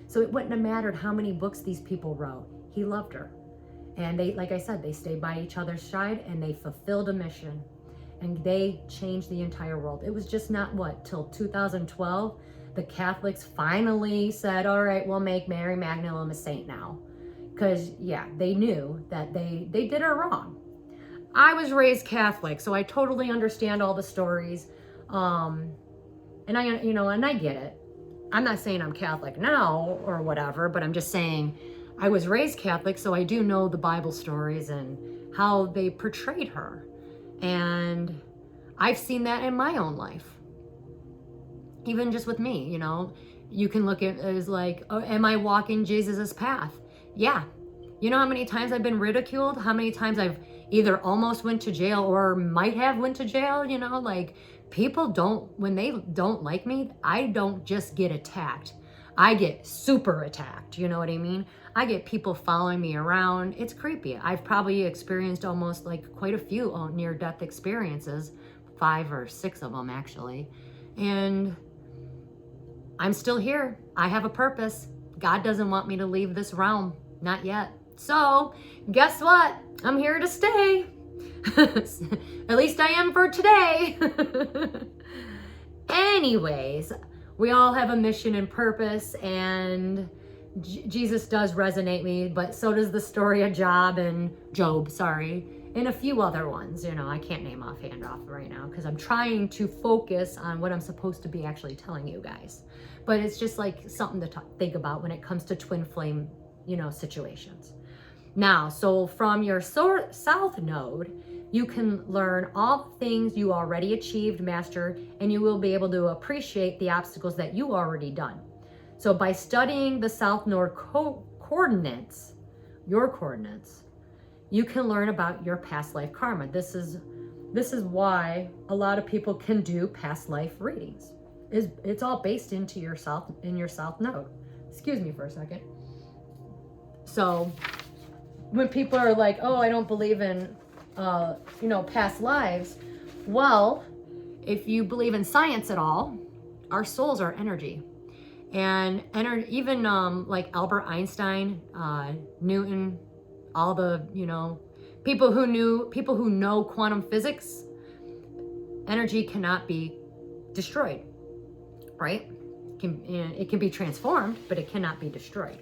So it wouldn't have mattered how many books these people wrote. He loved her. And they, like I said, they stayed by each other's side and they fulfilled a mission and they changed the entire world. It was just not till 2012, the Catholics finally said, all right, we'll make Mary Magdalene a saint now. Because yeah, they knew that they did her wrong. I was raised Catholic, so I totally understand all the stories. And I get it. I'm not saying I'm Catholic now or whatever, but I'm just saying I was raised Catholic, so I do know the Bible stories and how they portrayed her. And I've seen that in my own life. Even just with me, you know, you can look at it as like, oh, am I walking Jesus's path? Yeah. You know how many times I've been ridiculed? How many times I've either almost went to jail or might have went to jail, you know, like people when they don't like me, I don't just get attacked. I get super attacked. You know what I mean? I get people following me around. It's creepy. I've probably experienced almost like quite a few near-death experiences, 5 or 6 of them actually. And I'm still here. I have a purpose. God doesn't want me to leave this realm. Not yet. So guess what? I'm here to stay. At least I am for today. Anyways, we all have a mission and purpose, and Jesus does resonate me, but so does the story of Job, and a few other ones. You know, I can't name offhand right now because I'm trying to focus on what I'm supposed to be actually telling you guys. But it's just like something to think about when it comes to twin flame, you know, situations. Now, so from your south node, you can learn all the things you already achieved, mastered, and you will be able to appreciate the obstacles that you already done. So by studying the south node coordinates, your coordinates, you can learn about your past life karma. This is why a lot of people can do past life readings. It's all based in your south node. Excuse me for a second. So when people are like, oh, I don't believe in, past lives. Well, if you believe in science at all, our souls are energy. And even like Albert Einstein, Newton, all the, people who know quantum physics, energy cannot be destroyed, right? It can be transformed, but it cannot be destroyed.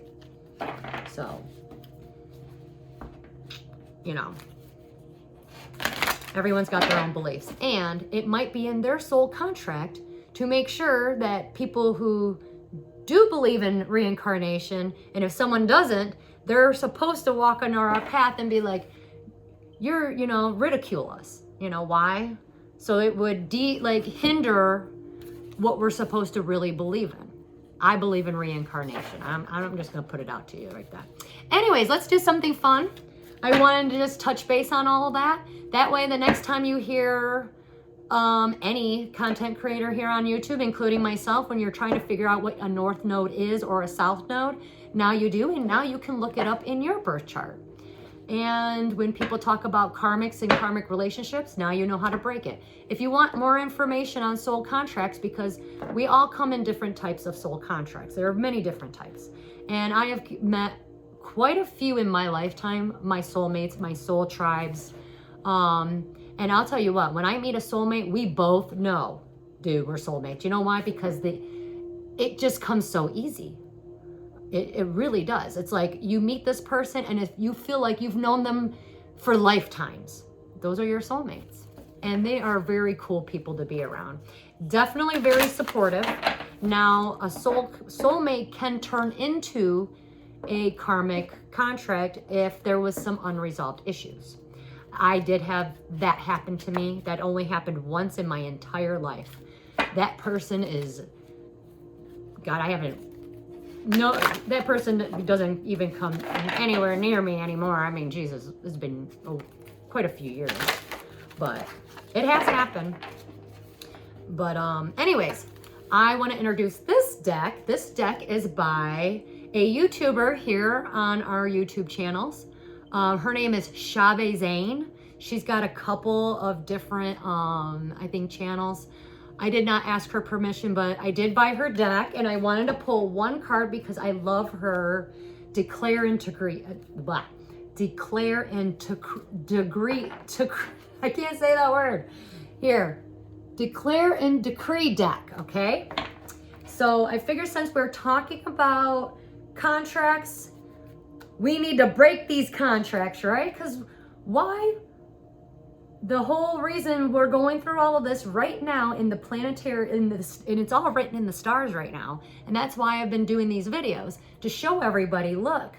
So, everyone's got their own beliefs, and it might be in their soul contract to make sure that people who do believe in reincarnation, and if someone doesn't, they're supposed to walk on our path and be like, you're, ridicule us. Why? So it would hinder what we're supposed to really believe in. I believe in reincarnation. I'm just going to put it out to you like that. Anyways, let's do something fun. I wanted to just touch base on all of that. That way, the next time you hear any content creator here on YouTube, including myself, when you're trying to figure out what a north node is or a south node, Now you do, and now you can look it up in your birth chart. And when people talk about karmics and karmic relationships, now you know how to break it. If you want more information on soul contracts, because we all come in different types of soul contracts. There are many different types. And I have met quite a few in my lifetime, my soulmates, my soul tribes. And I'll tell you what, when I meet a soulmate, we both know, dude, we're soulmates. You know why? Because it just comes so easy. It really does. It's like you meet this person, and if you feel like you've known them for lifetimes, those are your soulmates. And they are very cool people to be around. Definitely very supportive. Now, a soulmate can turn into a karmic contract if there was some unresolved issues. I did have that happen to me. That only happened once in my entire life. That person is, God, no, that person doesn't even come anywhere near me anymore. I mean, Jesus, it's been quite a few years, but it has happened. But anyways, I want to introduce this deck. This deck is by a YouTuber here on our YouTube channels. Her name is Shabe Zane. She's got a couple of different, I think, channels. I did not ask her permission, but I did buy her deck, and I wanted to pull one card because I love her declare and decree. Declare and degree. I can't say that word. Here, declare and decree deck. Okay. So I figure since we're talking about contracts, we need to break these contracts, right? Because why? The whole reason we're going through all of this right now in the planetary, and it's all written in the stars right now. And that's why I've been doing these videos, to show everybody, look,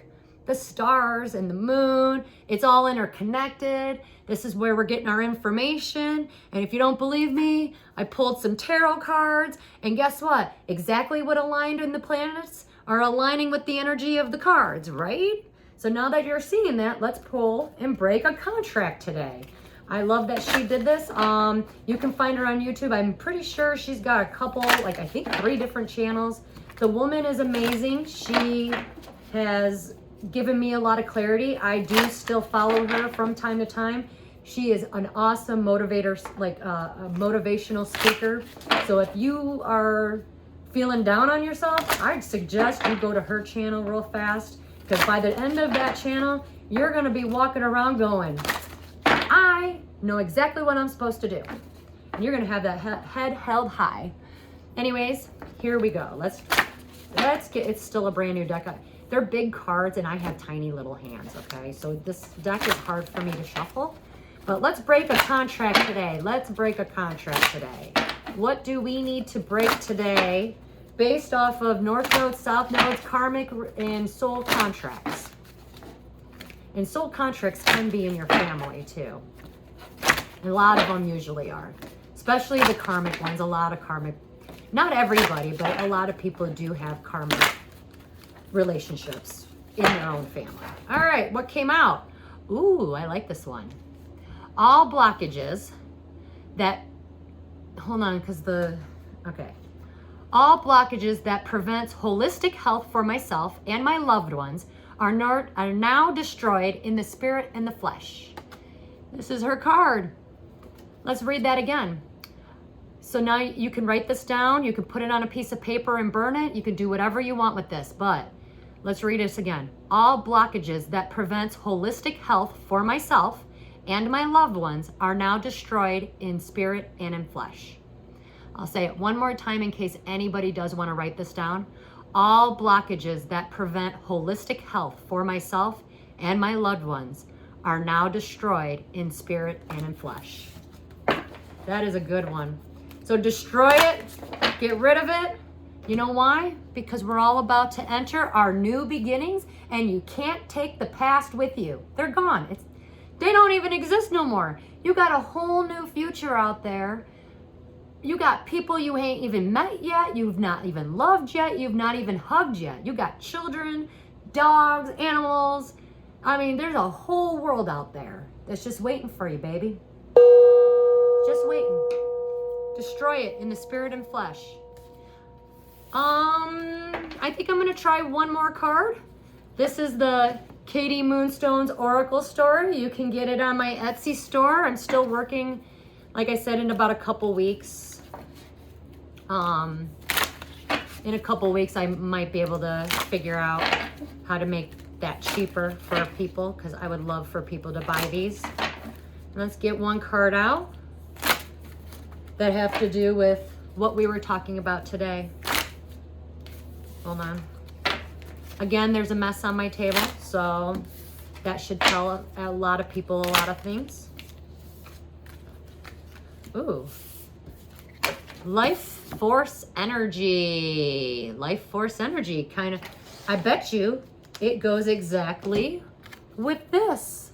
the stars and the moon, it's all interconnected. This is where we're getting our information. And if you don't believe me, I pulled some tarot cards, and guess what? Exactly what aligned in the planets are aligning with the energy of the cards, right? So now that you're seeing that, let's pull and break a contract today. I love that she did this. You can find her on YouTube. I'm pretty sure she's got a couple, like I think 3 different channels. The woman is amazing. She has given me a lot of clarity. I do still follow her from time to time. She is an awesome motivator, like a motivational speaker. So if you are feeling down on yourself, I'd suggest you go to her channel real fast, because by the end of that channel, you're gonna be walking around going, I know exactly what I'm supposed to do. And you're gonna have that head held high. Anyways, here we go. Let's get, it's still a brand new deck. They're big cards and I have tiny little hands, okay? So this deck is hard for me to shuffle. But let's break a contract today. Let's break a contract today. What do we need to break today based off of North Nodes, South Nodes, Karmic, and soul contracts? And soul contracts can be in your family too. And a lot of them usually are. Especially the karmic ones, a lot of karmic. Not everybody, but a lot of people do have karmic relationships in their own family. All right, what came out? Ooh, I like this one. All blockages that, hold on, okay. All blockages that prevents holistic health for myself and my loved ones are now destroyed in the spirit and the flesh. This is her card. Let's read that again. So now you can write this down. You can put it on a piece of paper and burn it. You can do whatever you want with this, but let's read this again. All blockages that prevents holistic health for myself and my loved ones are now destroyed in spirit and in flesh. I'll say it one more time in case anybody does want to write this down. All blockages that prevent holistic health for myself and my loved ones are now destroyed in spirit and in flesh. That is a good one. So destroy it, get rid of it. You know why? Because we're all about to enter our new beginnings, and you can't take the past with you. They're gone. They don't even exist no more. You got a whole new future out there. You got people you ain't even met yet. You've not even loved yet. You've not even hugged yet. You got children, dogs, animals. I mean, there's a whole world out there that's just waiting for you, baby. Just waiting. Destroy it in the spirit and flesh. I I think I'm gonna try one more card. This is the AKMoonstone's Oracle store. You can get it on my Etsy store. I'm still working, like I said, in about a couple weeks. In a couple weeks, I might be able to figure out how to make that cheaper for people, because I would love for people to buy these. Let's get one card out that have to do with what we were talking about today. Hold on. Again, there's a mess on my table, so that should tell a lot of people a lot of things. Ooh. Life force energy. Life force energy, kind of. I bet you it goes exactly with this.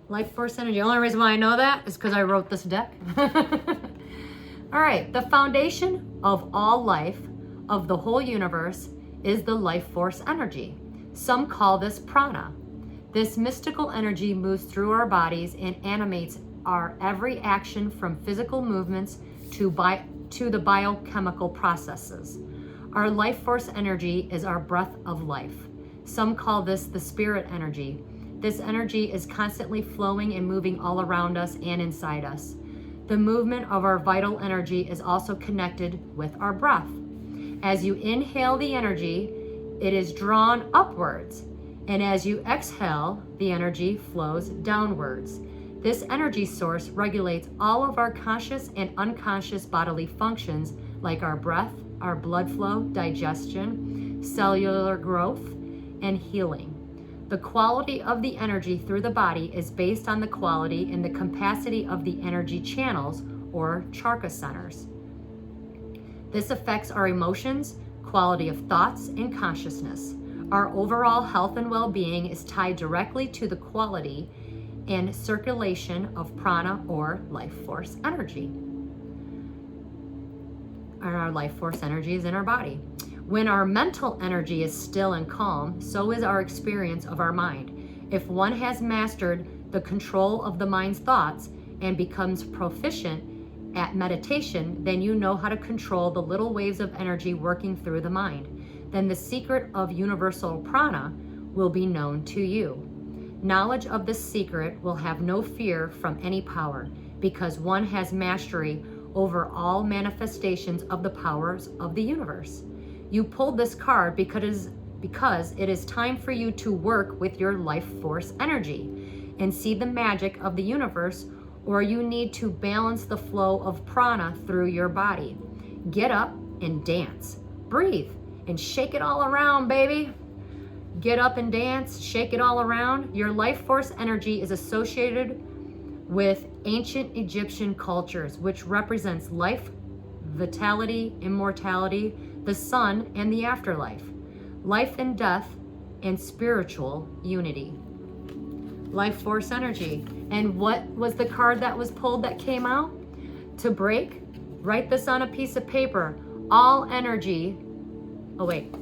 Life force energy. The only reason why I know that is because I wrote this deck. All right, the foundation of all life, of the whole universe, is the life force energy. Some call this prana. This mystical energy moves through our bodies and animates our every action, from physical movements to the biochemical processes. Our life force energy is our breath of life. Some call this the spirit energy. This energy is constantly flowing and moving all around us and inside us. The movement of our vital energy is also connected with our breath. As you inhale the energy, it is drawn upwards, and as you exhale, the energy flows downwards. This energy source regulates all of our conscious and unconscious bodily functions, like our breath, our blood flow, digestion, cellular growth, and healing. The quality of the energy through the body is based on the quality and the capacity of the energy channels, or chakra centers. This affects our emotions, quality of thoughts, and consciousness. Our overall health and well-being is tied directly to the quality and circulation of prana, or life force energy. And our life force energy is in our body. When our mental energy is still and calm, so is our experience of our mind. If one has mastered the control of the mind's thoughts and becomes proficient at meditation, then you know how to control the little waves of energy working through the mind. Then the secret of universal prana will be known to you. Knowledge of this secret will have no fear from any power, because one has mastery over all manifestations of the powers of the universe. You pulled this card because it is time for you to work with your life force energy and see the magic of the universe, or you need to balance the flow of prana through your body. Get up and dance. Breathe and shake it all around, baby. Get up and dance, shake it all around. Your life force energy is associated with ancient Egyptian cultures, which represents life, vitality, immortality, the sun, and the afterlife, life and death, and spiritual unity. Life force energy. And what was the card that was pulled that came out? To break, write this on a piece of paper. All energy. Oh, wait.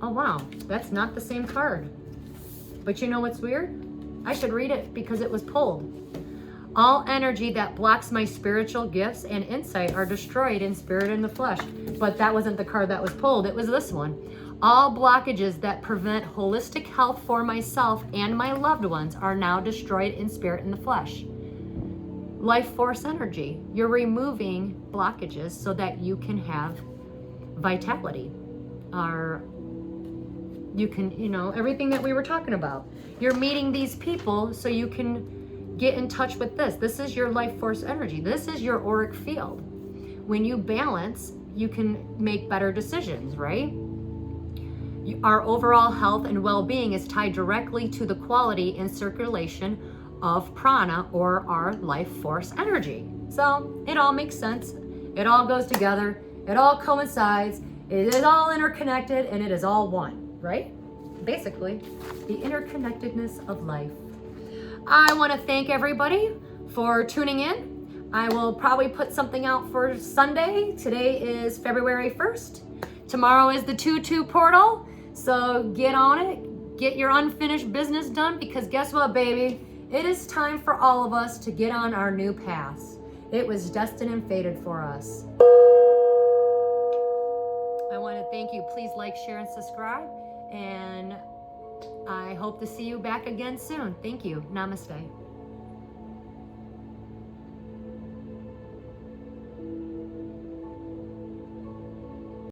Oh, wow. That's not the same card. But you know what's weird? I should read it because it was pulled. All energy that blocks my spiritual gifts and insight are destroyed in spirit and the flesh. But that wasn't the card that was pulled. It was this one. All blockages that prevent holistic health for myself and my loved ones are now destroyed in spirit and the flesh. Life force energy. You're removing blockages so that you can have vitality. You can, everything that we were talking about. You're meeting these people so you can get in touch with this. This is your life force energy. This is your auric field. When you balance, you can make better decisions, right? Our overall health and well-being is tied directly to the quality and circulation of prana, or our life force energy. So it all makes sense. It all goes together. It all coincides. It is all interconnected, and it is all one, right? Basically, the interconnectedness of life. I want to thank everybody for tuning in. I will probably put something out for Sunday. Today is February 1st. Tomorrow is the 2-2 portal. So get on it. Get your unfinished business done, because guess what, baby? It is time for all of us to get on our new paths. It was destined and fated for us. I want thank you. Please like, share, and subscribe. And I hope to see you back again soon. Thank you. Namaste.